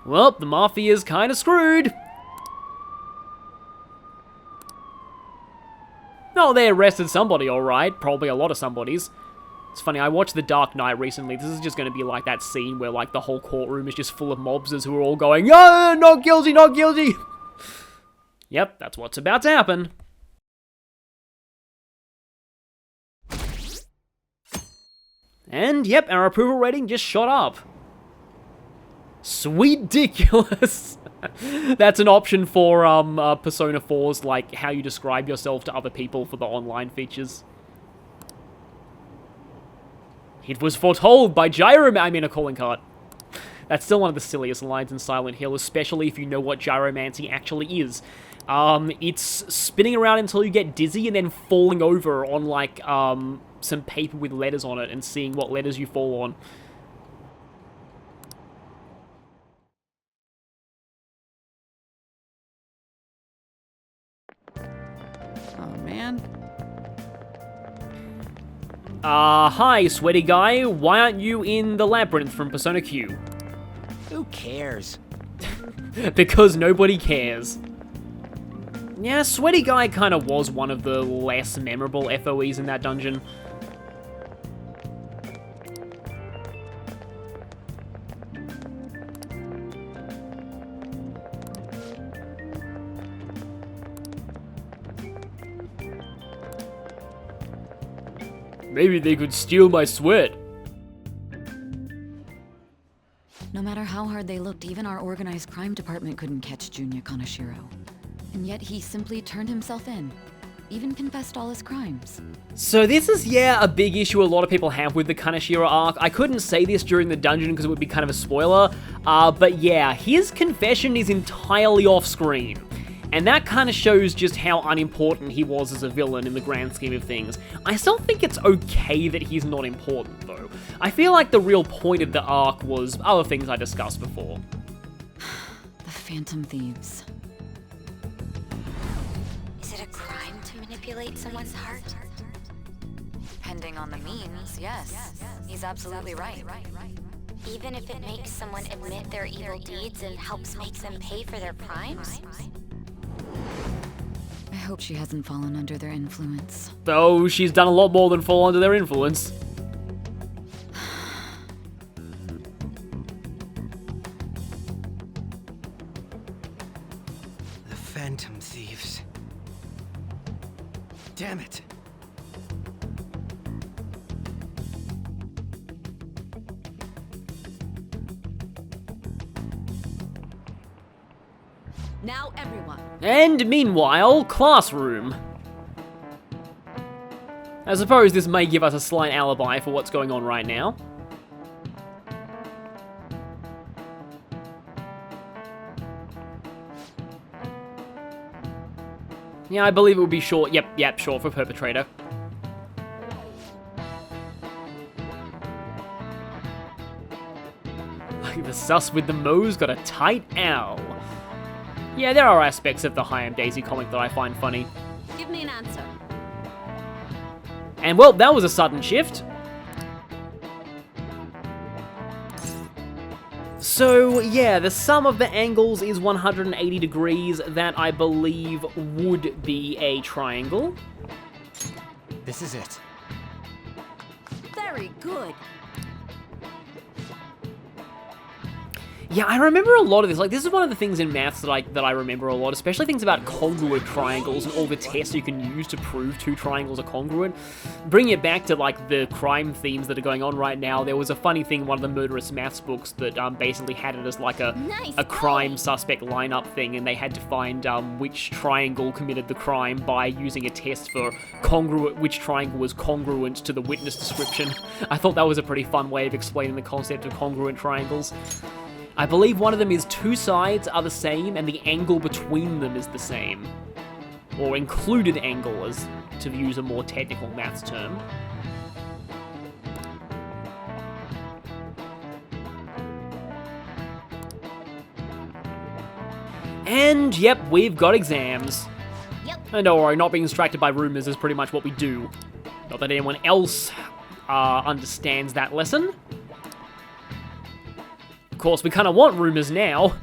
Well, the mafia's kinda screwed. Oh, they arrested somebody, alright. Probably a lot of somebodies. It's funny, I watched The Dark Knight recently. This is just going to be like that scene where, like, the whole courtroom is just full of mobsters who are all going, "Yeah, not guilty, not guilty!" Yep, that's what's about to happen. And, yep, our approval rating just shot up. Sweet-diculous! That's an option for, Persona 4's, like, how you describe yourself to other people for the online features. It was foretold by a calling card. That's still one of the silliest lines in Silent Hill, especially if you know what gyromancy actually is. It's spinning around until you get dizzy and then falling over on, like, some paper with letters on it and seeing what letters you fall on. Oh, man. Hi, sweaty guy. Why aren't you in the labyrinth from Persona Q? Who cares? Because nobody cares. Yeah, sweaty guy kind of was one of the less memorable FOEs in that dungeon. Maybe they could steal my sweat. No matter how hard they looked, even our organized crime department couldn't catch Junior Kaneshiro. And yet he simply turned himself in. Even confessed all his crimes. So this is, yeah, a big issue a lot of people have with the Kaneshiro arc. I couldn't say this during the dungeon because it would be kind of a spoiler, but yeah, his confession is entirely off-screen. And that kind of shows just how unimportant he was as a villain in the grand scheme of things. I still think it's okay that he's not important, though. I feel like the real point of the arc was other things I discussed before. The Phantom Thieves. Is it a crime to manipulate someone's heart? Depending on the means, yes. He's absolutely right. Even if it makes someone admit their evil deeds and helps make them pay for their crimes? I hope she hasn't fallen under their influence. Though she's done a lot more than fall under their influence. The Phantom Thieves. Damn it. Now everyone. And meanwhile, classroom. I suppose this may give us a slight alibi for what's going on right now. Yeah, I believe it would be short. Yep, short for perpetrator. The sus with the Mo's got a tight owl. Yeah, there are aspects of the Hi-Am Daisy comic that I find funny. Give me an answer. And well, that was a sudden shift. So, yeah, the sum of the angles is 180 degrees. That, I believe, would be a triangle. This is it. Very good. Yeah, I remember a lot of this. Like, this is one of the things in maths that I remember a lot, especially things about congruent triangles and all the tests you can use to prove two triangles are congruent. Bringing it back to, like, the crime themes that are going on right now, there was a funny thing in one of the Murderous Maths books that basically had it as, like, a crime suspect lineup thing, and they had to find which triangle committed the crime by using a test for which triangle was congruent to the witness description. I thought that was a pretty fun way of explaining the concept of congruent triangles. I believe one of them is two sides are the same and the angle between them is the same. Or included angle, as to use a more technical maths term. And yep, we've got exams. Yep. And don't worry, not being distracted by rumors is pretty much what we do. Not that anyone else understands that lesson. Of course, we kind of want rumors now,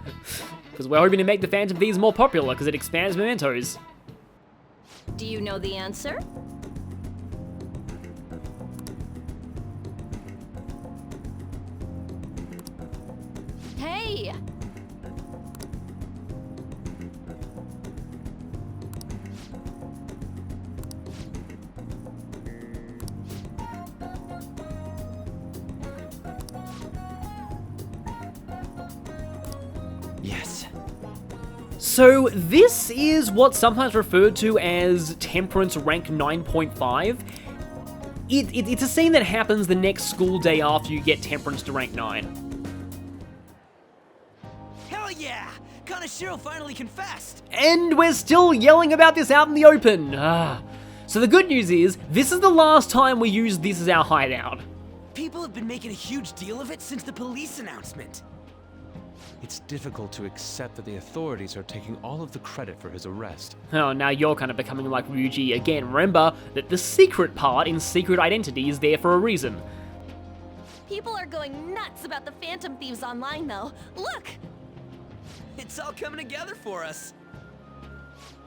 because we're hoping to make the Phantom Thieves more popular, because it expands mementos. Do you know the answer? Hey! Yes. So this is what's sometimes referred to as Temperance rank 9.5. It's a scene that happens the next school day after you get Temperance to rank 9. Hell yeah! Kaneshiro finally confessed! And we're still yelling about this out in the open. So the good news is, this is the last time we use this as our hideout. People have been making a huge deal of it since the police announcement. It's difficult to accept that the authorities are taking all of the credit for his arrest. Oh, now you're kind of becoming like Ryuji again. Remember that the secret part in Secret Identity is there for a reason. People are going nuts about the Phantom Thieves online, though. Look! It's all coming together for us.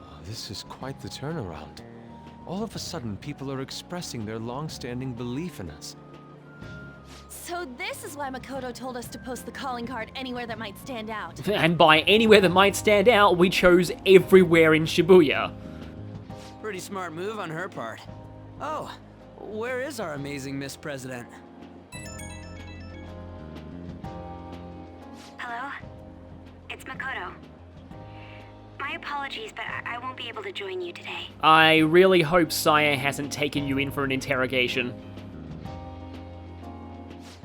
Oh, this is quite the turnaround. All of a sudden, people are expressing their long-standing belief in us. So this is why Makoto told us to post the calling card anywhere that might stand out. And by anywhere that might stand out, we chose everywhere in Shibuya. Pretty smart move on her part. Oh, where is our amazing Miss President? Hello? It's Makoto. My apologies, but I won't be able to join you today. I really hope Saya hasn't taken you in for an interrogation.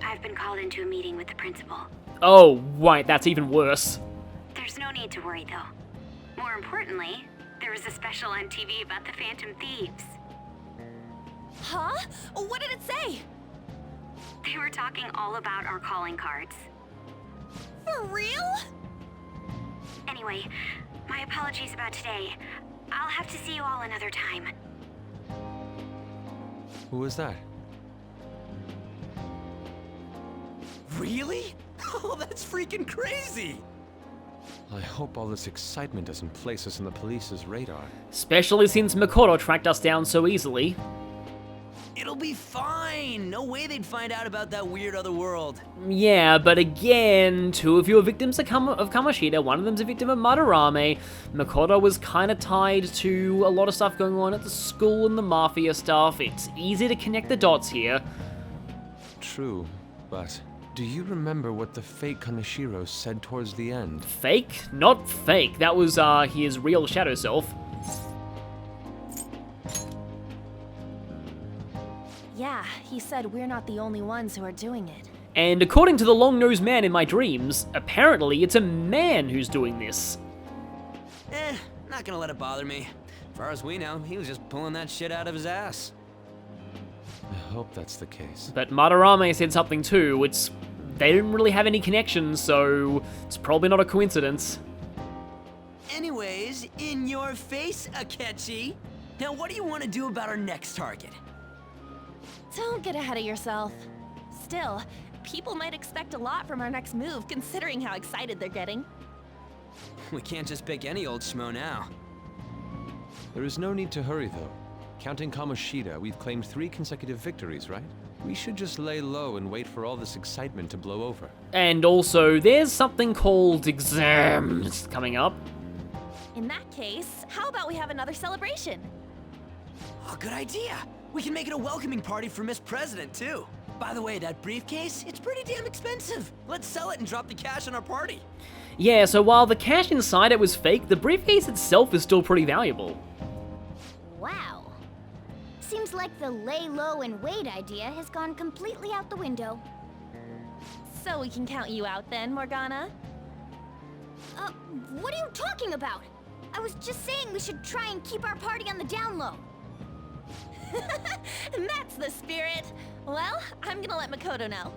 I've been called into a meeting with the principal. Oh, right, that's even worse. There's no need to worry, though. More importantly, there was a special on TV about the Phantom Thieves. Huh? What did it say? They were talking all about our calling cards. For real? Anyway, my apologies about today. I'll have to see you all another time. Who was that? Really? Oh, that's freaking crazy! I hope all this excitement doesn't place us on the police's radar. Especially since Makoto tracked us down so easily. It'll be fine! No way they'd find out about that weird other world. Yeah, but again, two of you are victims of Kamoshida, one of them's a victim of Madarame. Makoto was kind of tied to a lot of stuff going on at the school and the mafia stuff. It's easy to connect the dots here. True, but do you remember what the fake Kaneshiro said towards the end? Fake? Not fake. That was his real shadow self. Yeah, he said we're not the only ones who are doing it. And according to the long-nosed man in my dreams, apparently it's a man who's doing this. Not gonna let it bother me. As far as we know, he was just pulling that shit out of his ass. I hope that's the case. But Madarame said something too. They didn't really have any connections, so it's probably not a coincidence. Anyways, in your face, Akechi. Now what do you want to do about our next target? Don't get ahead of yourself. Still, people might expect a lot from our next move, considering how excited they're getting. We can't just pick any old schmo now. There is no need to hurry, though. Counting Kamoshida, we've claimed 3 consecutive victories, right? We should just lay low and wait for all this excitement to blow over. And also, there's something called exams coming up. In that case, how about we have another celebration? Oh, good idea. We can make it a welcoming party for Miss President, too. By the way, that briefcase, it's pretty damn expensive. Let's sell it and drop the cash on our party. Yeah, so while the cash inside it was fake, the briefcase itself is still pretty valuable. Wow. Seems like the lay low and wait idea has gone completely out the window. So we can count you out then, Morgana? What are you talking about? I was just saying we should try and keep our party on the down low. That's the spirit. Well, I'm gonna let Makoto know.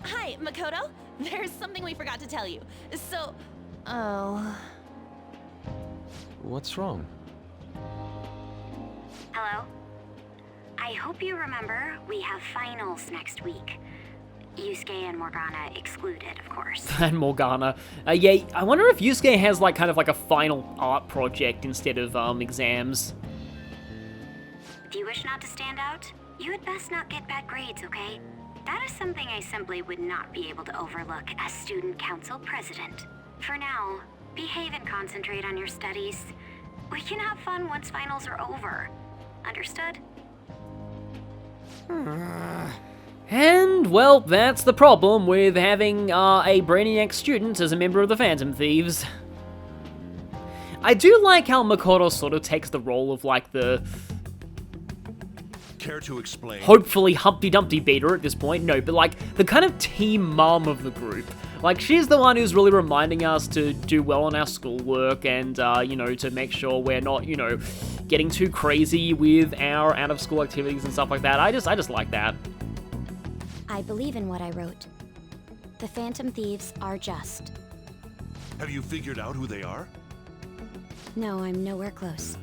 Hi, Makoto. There's something we forgot to tell you. So... Oh... What's wrong? Hello? I hope you remember we have finals next week. Yusuke and Morgana excluded, of course. And Morgana. Yeah, I wonder if Yusuke has like kind of like a final art project instead of exams. Do you wish not to stand out? You had best not get bad grades, okay? That is something I simply would not be able to overlook as student council president. For now, behave and concentrate on your studies. We can have fun once finals are over. Understood? And, well, that's the problem with having a Brainiac student as a member of the Phantom Thieves. I do like how Makoto sort of takes the role of, like, the... Care to explain? hopefully Humpty Dumpty beater at this point. No, but, like, the kind of team mom of the group. Like, she's the one who's really reminding us to do well on our schoolwork and, you know, to make sure we're not, you know, getting too crazy with our out-of-school activities and stuff like that. I just like that. I believe in what I wrote. The Phantom Thieves are just. Have you figured out who they are? No, I'm nowhere close.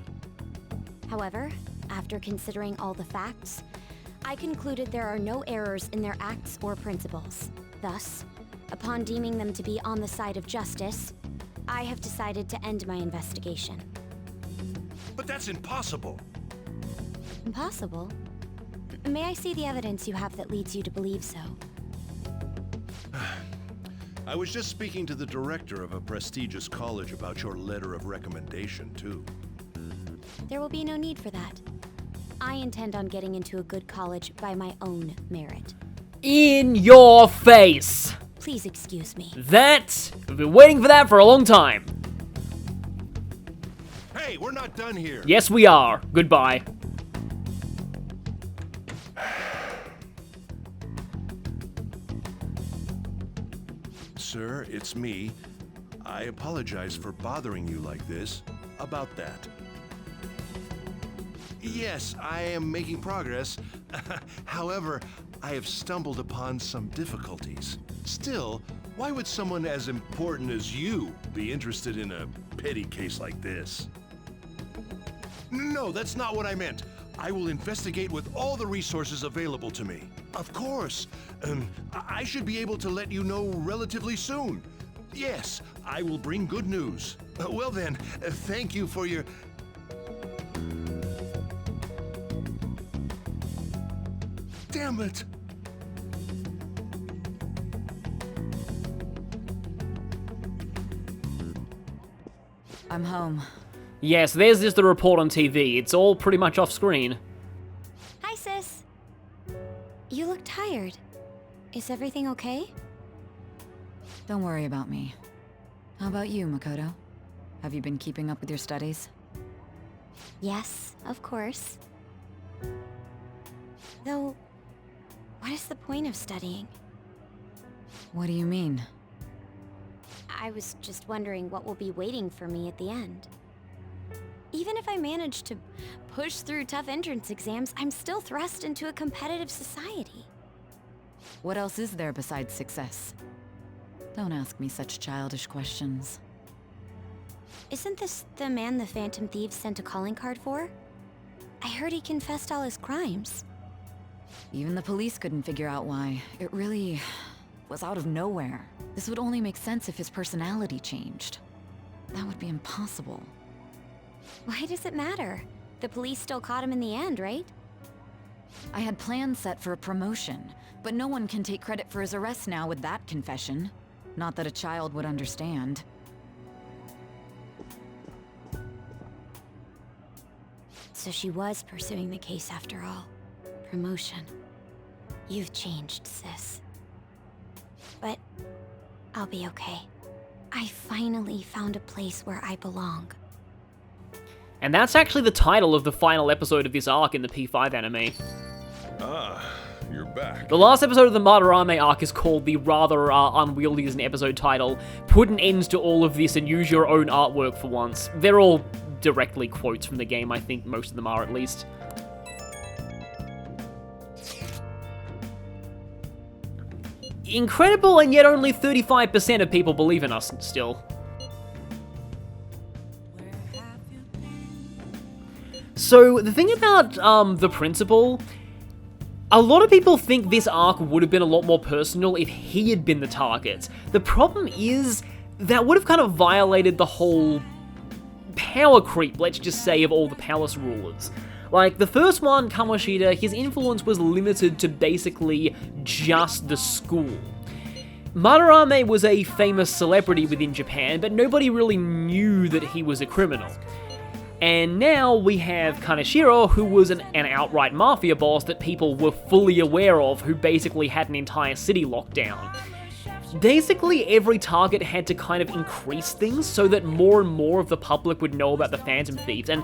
However, after considering all the facts, I concluded there are no errors in their acts or principles. Thus, upon deeming them to be on the side of justice, I have decided to end my investigation. But that's impossible. Impossible? May I see the evidence you have that leads you to believe so? I was just speaking to the director of a prestigious college about your letter of recommendation, too. There will be no need for that. I intend on getting into a good college by my own merit. In your face! Please excuse me. We've been waiting for that for a long time. Hey, we're not done here. Yes, we are. Goodbye. Sir, it's me. I apologize for bothering you like this. About that. Yes, I am making progress. However, I have stumbled upon some difficulties. Still, why would someone as important as you be interested in a petty case like this? No, that's not what I meant. I will investigate with all the resources available to me. Of course. I should be able to let you know relatively soon. Yes, I will bring good news. Well then, thank you for your... Damn it! I'm home. Yes, there's just the report on TV. It's all pretty much off screen. Hi, sis. You look tired. Is everything okay? Don't worry about me. How about you, Makoto? Have you been keeping up with your studies? Yes, of course. Though, what is the point of studying? What do you mean? I was just wondering what will be waiting for me at the end. Even if I manage to push through tough entrance exams, I'm still thrust into a competitive society. What else is there besides success? Don't ask me such childish questions. Isn't this the man the Phantom Thieves sent a calling card for? I heard he confessed all his crimes. Even the police couldn't figure out why. It really was out of nowhere. This would only make sense if his personality changed. That would be impossible. Why does it matter? The police still caught him in the end, right? I had plans set for a promotion, but no one can take credit for his arrest now with that confession. Not that a child would understand. So she was pursuing the case after all. Promotion. You've changed, sis. But I'll be okay. I finally found a place where I belong. And that's actually the title of the final episode of this arc in the P5 anime. Ah, you're back. The last episode of the Madarame arc is called the rather unwieldy as an episode title, Put an End to All of This and Use Your Own Artwork for Once. They're all directly quotes from the game, I think most of them are at least. Incredible, and yet only 35% of people believe in us still. So, the thing about the principal, a lot of people think this arc would have been a lot more personal if he had been the target. The problem is, that would have kind of violated the whole power creep, let's just say, of all the palace rulers. Like, the first one, Kamoshida, his influence was limited to basically just the school. Madarame was a famous celebrity within Japan, but nobody really knew that he was a criminal. And now we have Kaneshiro, who was an outright mafia boss that people were fully aware of, who basically had an entire city locked down. Basically, every target had to kind of increase things so that more and more of the public would know about the Phantom Thieves, and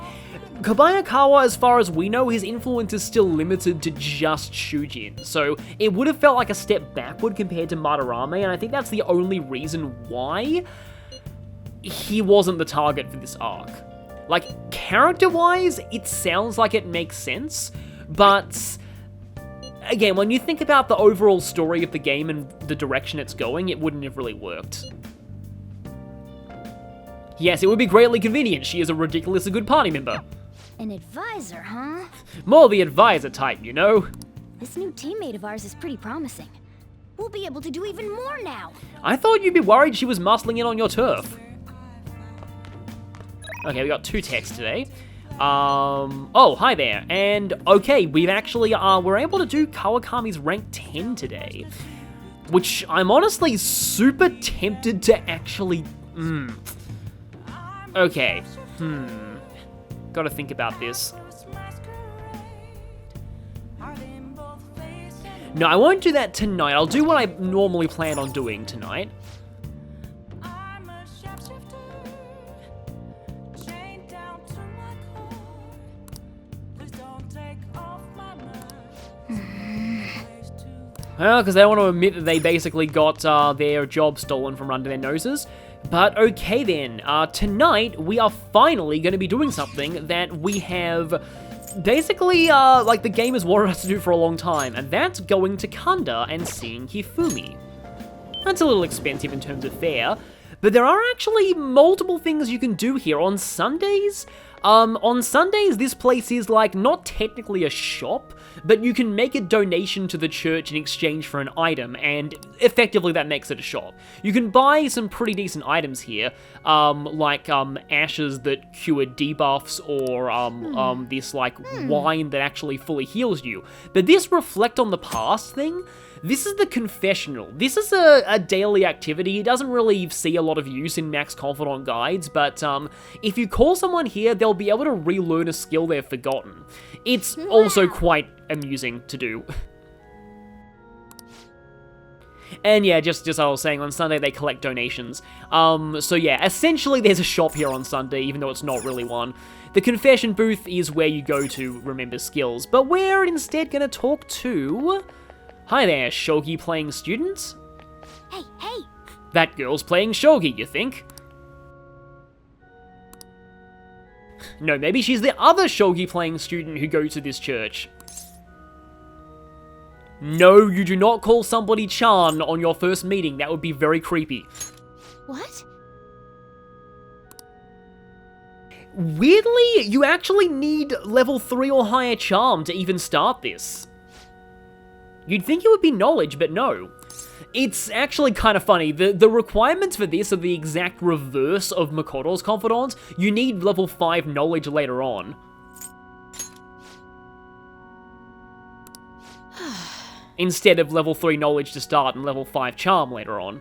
Kobayakawa, as far as we know, his influence is still limited to just Shujin, so it would have felt like a step backward compared to Madarame, and I think that's the only reason why he wasn't the target for this arc. Like, character-wise, it sounds like it makes sense, but again, when you think about the overall story of the game and the direction it's going, it wouldn't have really worked. Yes, it would be greatly convenient. She is a ridiculously good party member. An advisor, huh? More the advisor type, you know? This new teammate of ours is pretty promising. We'll be able to do even more now. I thought you'd be worried she was muscling in on your turf. Okay, we got 2 texts today. Oh, hi there. And, okay, we've actually, we're able to do Kawakami's rank 10 today. Which I'm honestly super tempted to actually, Okay, gotta think about this. No, I won't do that tonight. I'll do what I normally plan on doing tonight. Well, because they don't want to admit that they basically got their job stolen from under their noses. But okay then, tonight we are finally going to be doing something that we have basically, like the game has wanted us to do for a long time, and that's going to Kanda and seeing Hifumi. That's a little expensive in terms of fare, but there are actually multiple things you can do here on Sundays. On Sundays, this place is like not technically a shop, but you can make a donation to the church in exchange for an item, and effectively that makes it a shop. You can buy some pretty decent items here, like ashes that cure debuffs, or this like wine that actually fully heals you. But this reflect on the past thing, this is the confessional. This is a daily activity. It doesn't really see a lot of use in Max Confidant guides, but if you call someone here, they'll be able to relearn a skill they've forgotten. It's also quite amusing to do. And yeah, just as I was saying, on Sunday they collect donations. So yeah, essentially there's a shop here on Sunday, even though it's not really one. The confession booth is where you go to remember skills, but we're instead gonna talk to... Hi there, shogi playing student? Hey, hey! That girl's playing shogi, you think? No, maybe she's the other shogi playing student who goes to this church. No, you do not call somebody Chan on your first meeting. That would be very creepy. What? Weirdly, you actually need level 3 or higher charm to even start this. You'd think it would be knowledge, but no. It's actually kind of funny. The requirements for this are the exact reverse of Makoto's Confidant. You need level 5 knowledge later on. Instead of level 3 knowledge to start and level 5 charm later on.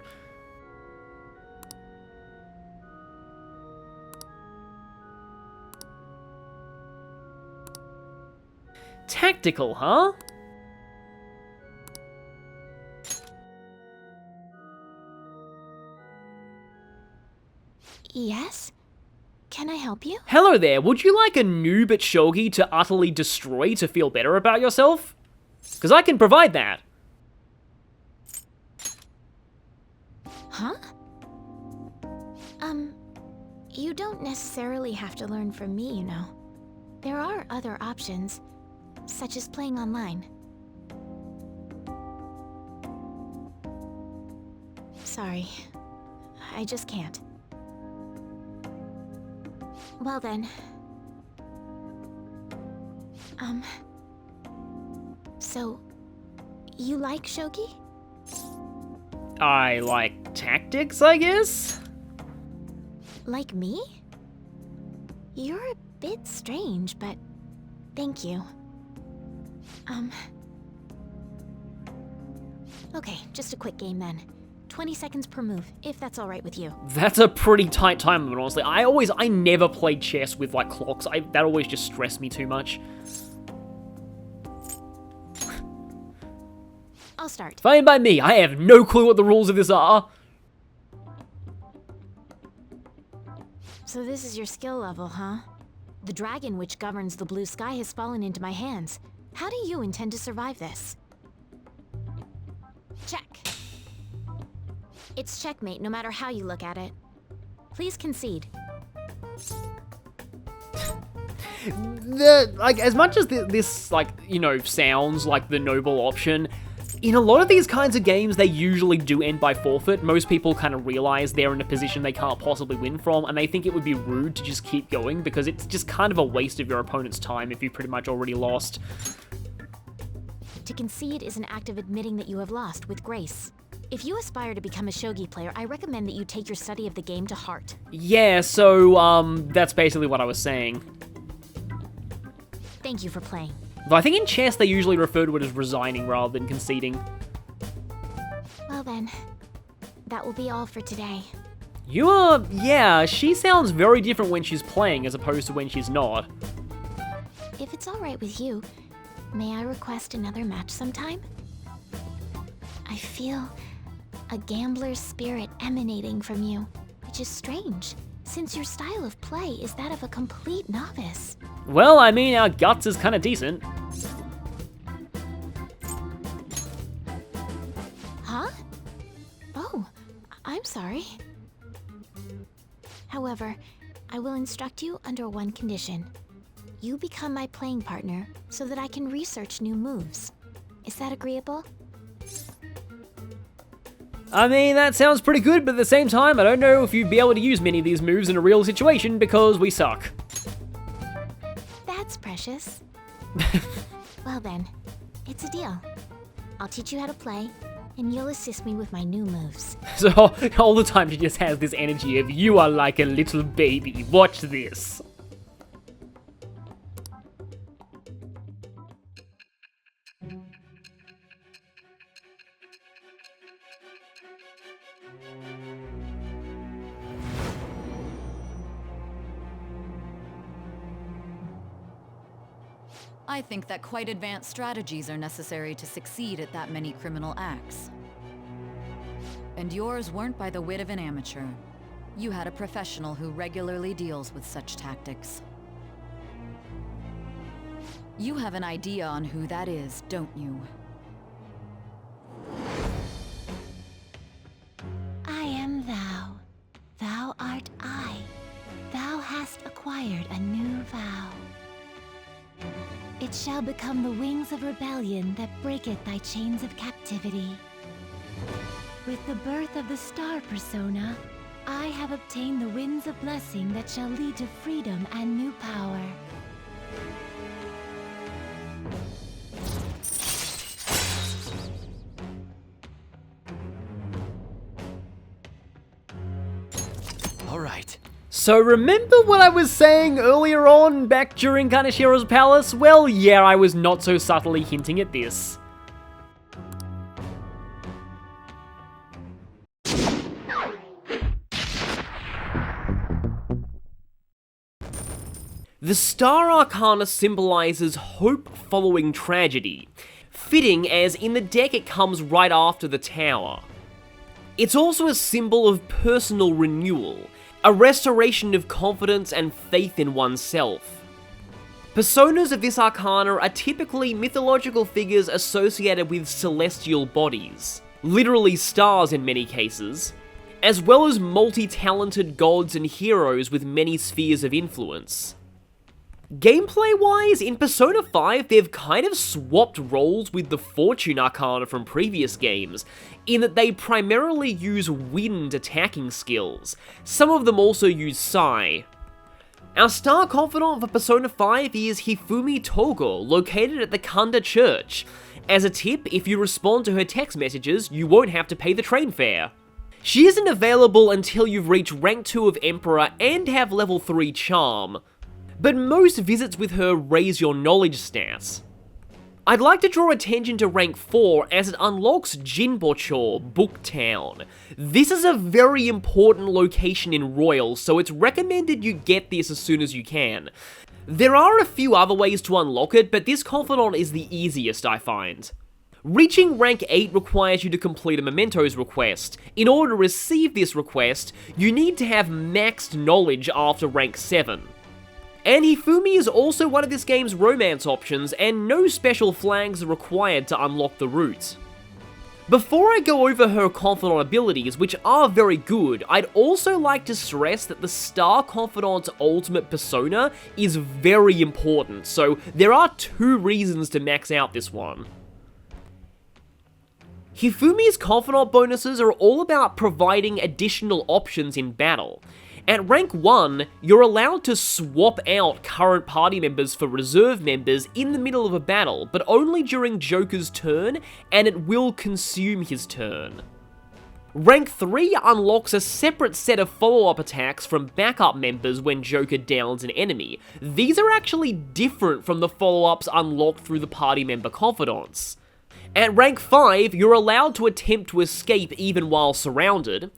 Tactical, huh? Yes? Can I help you? Hello there, would you like a noob at shogi to utterly destroy to feel better about yourself? Because I can provide that. Huh? You don't necessarily have to learn from me, you know. There are other options, such as playing online. Sorry, I just can't. Well then, So, you like shogi? I like tactics, I guess? Like me? You're a bit strange, but thank you. Okay, just a quick game then. 20 seconds per move, if that's alright with you. That's a pretty tight time limit, honestly. I never played chess with, like, clocks. That always just stressed me too much. I'll start. Fine by me. I have no clue what the rules of this are. So this is your skill level, huh? The dragon which governs the blue sky has fallen into my hands. How do you intend to survive this? Check. It's checkmate no matter how you look at it. Please concede. Like, as much as this, like, you know, sounds like the noble option, in a lot of these kinds of games, they usually do end by forfeit. Most people kind of realize they're in a position they can't possibly win from, and they think it would be rude to just keep going, because it's just kind of a waste of your opponent's time if you've pretty much already lost. To concede is an act of admitting that you have lost with grace. If you aspire to become a shogi player, I recommend that you take your study of the game to heart. Yeah, so, that's basically what I was saying. Thank you for playing. Though I think in chess they usually refer to it as resigning rather than conceding. Well then, that will be all for today. Yeah, she sounds very different when she's playing as opposed to when she's not. If it's alright with you, may I request another match sometime? I feel a gambler's spirit emanating from you, which is strange, since your style of play is that of a complete novice. Well, I mean, our guts is kind of decent. Huh? Oh, I'm sorry. However, I will instruct you under one condition. You become my playing partner so that I can research new moves. Is that agreeable? I mean, that sounds pretty good, but at the same time, I don't know if you'd be able to use many of these moves in a real situation because we suck. That's precious. Well then, it's a deal. I'll teach you how to play, and you'll assist me with my new moves. So, all the time she just has this energy of, you are like a little baby, watch this. I think that quite advanced strategies are necessary to succeed at that many criminal acts. And yours weren't by the wit of an amateur. You had a professional who regularly deals with such tactics. You have an idea on who that is, don't you? I am thou. Thou art I. Thou hast acquired a new vow. It shall become the wings of rebellion that breaketh thy chains of captivity. With the birth of the star persona, I have obtained the winds of blessing that shall lead to freedom and new power. All right. So remember what I was saying earlier on, back during Kaneshiro's palace? Well, yeah, I was not so subtly hinting at this. The Star Arcana symbolizes hope following tragedy, fitting as in the deck it comes right after the Tower. It's also a symbol of personal renewal, a restoration of confidence and faith in oneself. Personas of this arcana are typically mythological figures associated with celestial bodies, literally stars in many cases, as well as multi-talented gods and heroes with many spheres of influence. Gameplay-wise, in Persona 5, they've kind of swapped roles with the Fortune Arcana from previous games, in that they primarily use wind attacking skills. Some of them also use Psi. Our star confidant for Persona 5 is Hifumi Togo, located at the Kanda Church. As a tip, if you respond to her text messages, you won't have to pay the train fare. She isn't available until you've reached rank 2 of Emperor and have level 3 Charm, but most visits with her raise your knowledge stats. I'd like to draw attention to rank 4 as it unlocks Jinbocho, Booktown. This is a very important location in Royal, so it's recommended you get this as soon as you can. There are a few other ways to unlock it, but this confidant is the easiest, I find. Reaching rank 8 requires you to complete a Mementos request. In order to receive this request, you need to have maxed knowledge after rank 7. And Hifumi is also one of this game's romance options, and no special flags are required to unlock the route. Before I go over her confidant abilities, which are very good, I'd also like to stress that the Star Confidant's ultimate persona is very important, so there are 2 reasons to max out this one. Hifumi's confidant bonuses are all about providing additional options in battle. At rank 1, you're allowed to swap out current party members for reserve members in the middle of a battle, but only during Joker's turn, and it will consume his turn. Rank 3 unlocks a separate set of follow-up attacks from backup members when Joker downs an enemy. These are actually different from the follow-ups unlocked through the party member confidants. At rank 5, you're allowed to attempt to escape even while surrounded.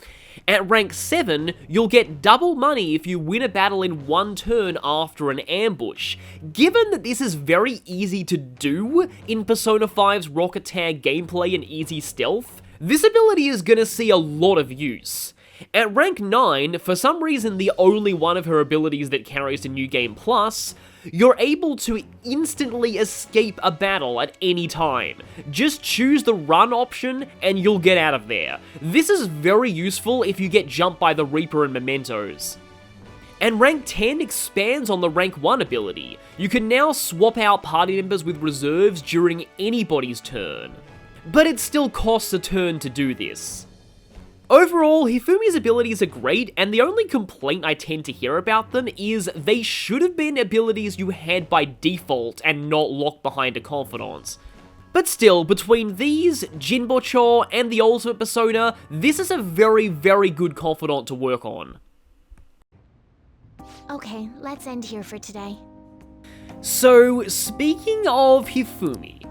At rank 7, you'll get double money if you win a battle in 1 turn after an ambush. Given that this is very easy to do in Persona 5's Rocket Tag gameplay and easy stealth, this ability is gonna see a lot of use. At rank 9, for some reason the only one of her abilities that carries to New Game Plus, you're able to instantly escape a battle at any time. Just choose the run option and you'll get out of there. This is very useful if you get jumped by the Reaper and Mementos. And rank 10 expands on the rank 1 ability. You can now swap out party members with reserves during anybody's turn. But it still costs a turn to do this. Overall, Hifumi's abilities are great, and the only complaint I tend to hear about them is they should have been abilities you had by default and not locked behind a confidant. But still, between these, Jinbocho, and the ultimate persona, this is a very, very good confidant to work on. Okay, let's end here for today. So, speaking of Hifumi,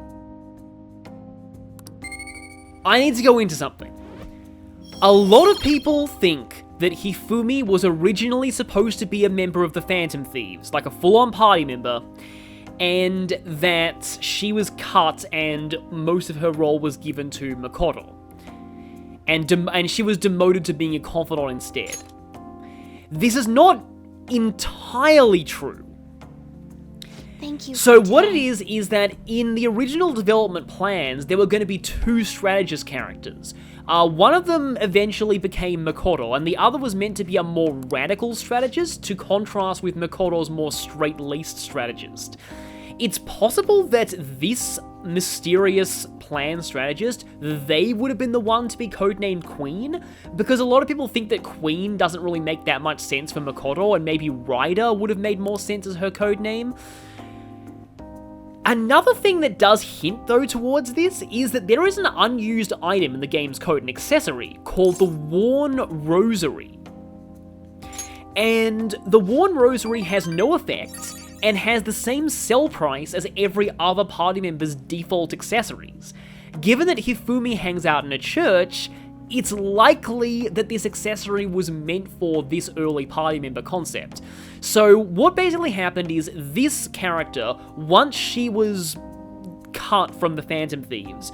I need to go into something. A lot of people think that Hifumi was originally supposed to be a member of the Phantom Thieves, like a full-on party member, and that she was cut and most of her role was given to Makoto. And she was demoted to being a confidant instead. This is not entirely true. Thank you. So what it is that in the original development plans, there were going to be 2 strategist characters. One of them eventually became Makoto, and the other was meant to be a more radical strategist to contrast with Makoto's more straight-laced strategist. It's possible that this mysterious plan strategist, they would have been the one to be codenamed Queen, because a lot of people think that Queen doesn't really make that much sense for Makoto, and maybe Ryder would have made more sense as her codename. Another thing that does hint, though, towards this is that there is an unused item in the game's code, an accessory, called the Worn Rosary. And the Worn Rosary has no effects, and has the same sell price as every other party member's default accessories. Given that Hifumi hangs out in a church, it's likely that this accessory was meant for this early party member concept. So what basically happened is this character, once she was cut from the Phantom Thieves,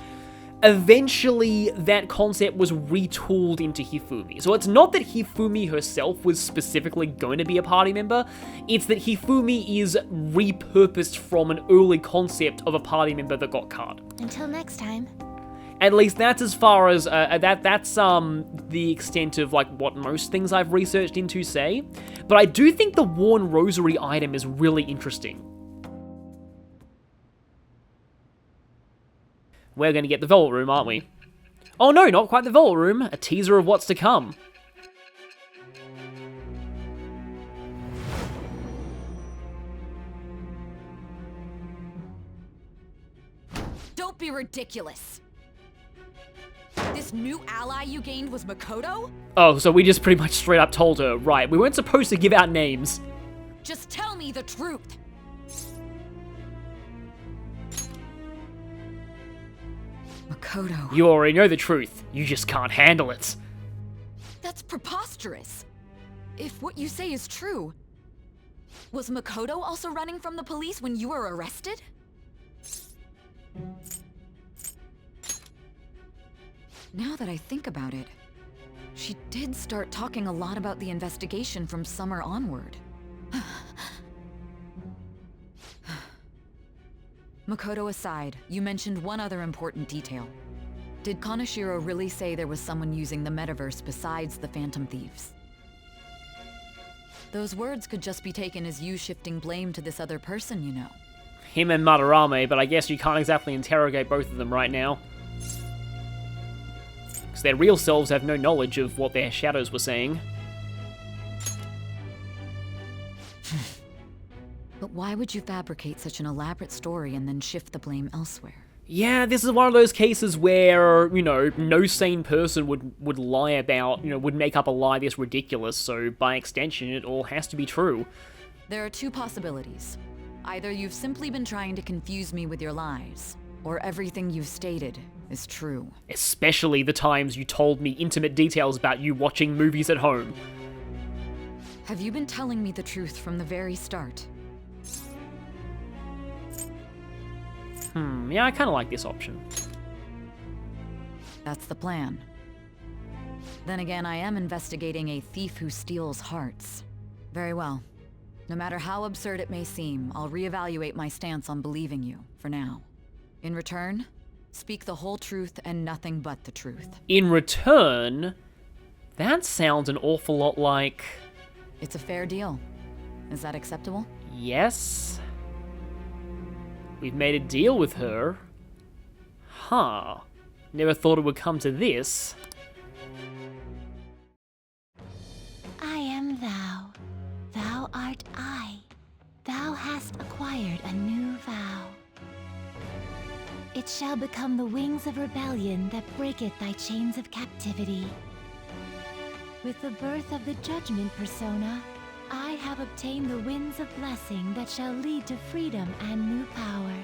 eventually that concept was retooled into Hifumi. So it's not that Hifumi herself was specifically going to be a party member, it's that Hifumi is repurposed from an early concept of a party member that got cut. Until next time. At least that's as far as, that's the extent of like what most things I've researched into say. But I do think the Worn Rosary item is really interesting. We're gonna get the Velvet Room, aren't we? Oh no, not quite the Velvet Room, a teaser of what's to come. Don't be ridiculous. This new ally you gained was Makoto? Oh, so we just pretty much straight up told her, right, we weren't supposed to give out names. Just tell me the truth. Makoto. You already know the truth, you just can't handle it. That's preposterous. If what you say is true, was Makoto also running from the police when you were arrested? Now that I think about it, she did start talking a lot about the investigation from summer onward. Makoto aside, you mentioned one other important detail. Did Kaneshiro really say there was someone using the metaverse besides the Phantom Thieves? Those words could just be taken as you shifting blame to this other person, you know. Him and Madarame, but I guess you can't exactly interrogate both of them right now. Because their real selves have no knowledge of what their shadows were saying. But why would you fabricate such an elaborate story and then shift the blame elsewhere? Yeah, this is one of those cases where, you know, no sane person would lie about, you know, would make up a lie this ridiculous, so by extension, it all has to be true. There are two possibilities. Either you've simply been trying to confuse me with your lies, or everything you've stated is true. Especially the times you told me intimate details about you watching movies at home. Have you been telling me the truth from the very start? Yeah, I kind of like this option. That's the plan. Then again, I am investigating a thief who steals hearts. Very well. No matter how absurd it may seem, I'll reevaluate my stance on believing you, for now. In return, speak the whole truth and nothing but the truth. In return? That sounds an awful lot like... It's a fair deal. Is that acceptable? Yes? We've made a deal with her. Huh. Never thought it would come to this. I am thou. Thou art I. Thou hast acquired a new vow. It shall become the wings of rebellion that breaketh thy chains of captivity. With the birth of the Judgement persona, I have obtained the winds of blessing that shall lead to freedom and new power.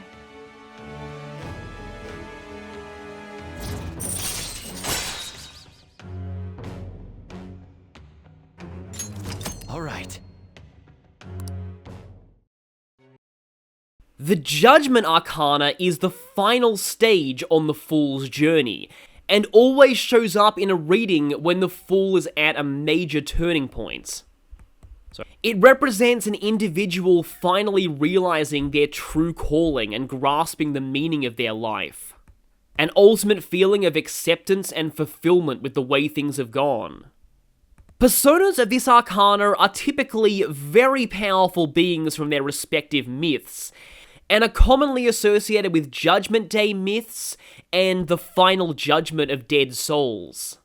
All right. The Judgement Arcana is the final stage on the Fool's journey, and always shows up in a reading when the Fool is at a major turning point. It represents an individual finally realizing their true calling and grasping the meaning of their life. An ultimate feeling of acceptance and fulfillment with the way things have gone. Personas of this arcana are typically very powerful beings from their respective myths, and are commonly associated with Judgment Day myths and the final judgment of dead souls.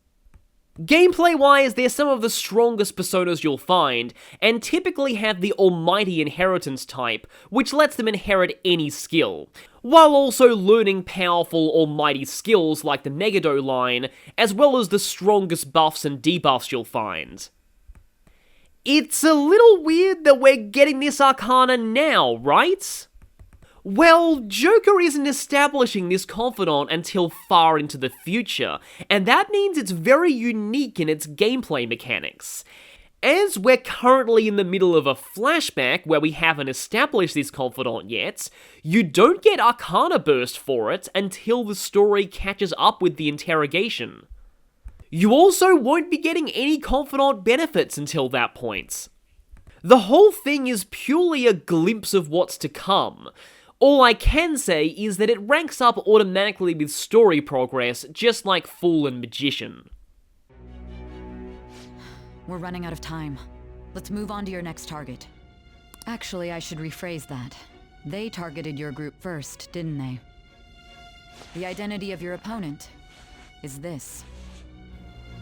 Gameplay-wise, they're some of the strongest personas you'll find, and typically have the almighty inheritance type, which lets them inherit any skill, while also learning powerful almighty skills like the Megado line, as well as the strongest buffs and debuffs you'll find. It's a little weird that we're getting this arcana now, right? Well, Joker isn't establishing this confidant until far into the future, and that means it's very unique in its gameplay mechanics. As we're currently in the middle of a flashback where we haven't established this confidant yet, you don't get Arcana Burst for it until the story catches up with the interrogation. You also won't be getting any confidant benefits until that point. The whole thing is purely a glimpse of what's to come. All I can say is that it ranks up automatically with story progress, just like Fool and Magician. We're running out of time. Let's move on to your next target. Actually, I should rephrase that. They targeted your group first, didn't they? The identity of your opponent is this.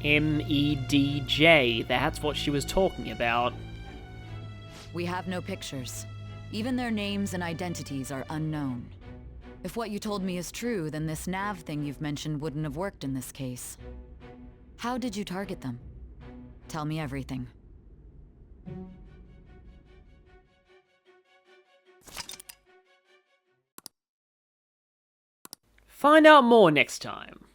MEDJ, that's what she was talking about. We have no pictures. Even their names and identities are unknown. If what you told me is true, then this nav thing you've mentioned wouldn't have worked in this case. How did you target them? Tell me everything. Find out more next time.